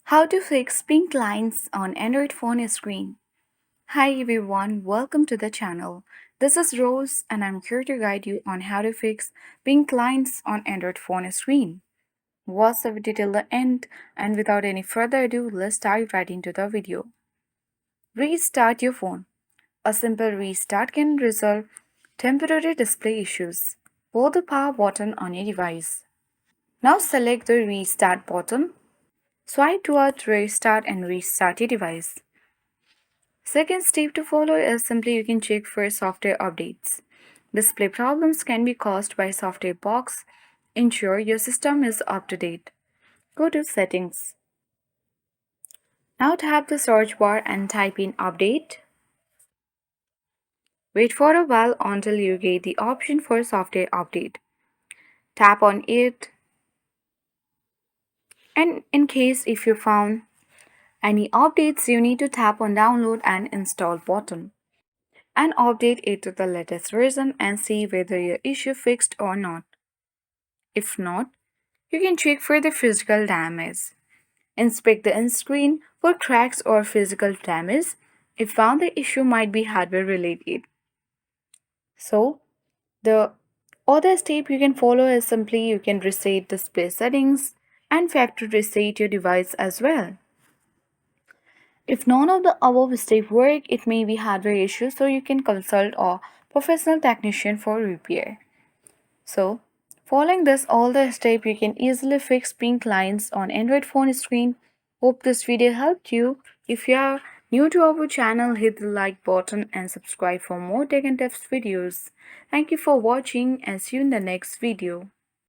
How to fix pink lines on Android phone screen. Hi everyone, welcome to the channel. This is Rose and I'm here to guide you on how to fix pink lines on Android phone screen. Watch the video till the end, and without any further ado, let's dive right into the video. Restart your phone. A simple restart can resolve temporary display issues. Hold the power button on your device. Now select the restart button. Swipe towards restart and restart your device. Second step to follow is simply you can check for software updates. Display problems can be caused by software bugs. Ensure your system is up to date. Go to Settings. Now tap the search bar and type in Update. Wait for a while until you get the option for software update. Tap on it, and in case if you found any updates, you need to tap on Download and Install button and update it to the latest version and see whether your issue fixed or not. If not, you can check for the physical damage. Inspect the screen for cracks or physical damage if found the issue might be hardware related. So, the other step you can follow is simply you can reset display settings and factory reset your device as well. If none of the above steps work, it may be hardware issue, so you can consult a professional technician for repair. So, following this all the steps, you can easily fix pink lines on Android phone screen. Hope this video helped you. If you are new to our channel, hit the like button and subscribe for more tech and tips videos. Thank you for watching and see you in the next video.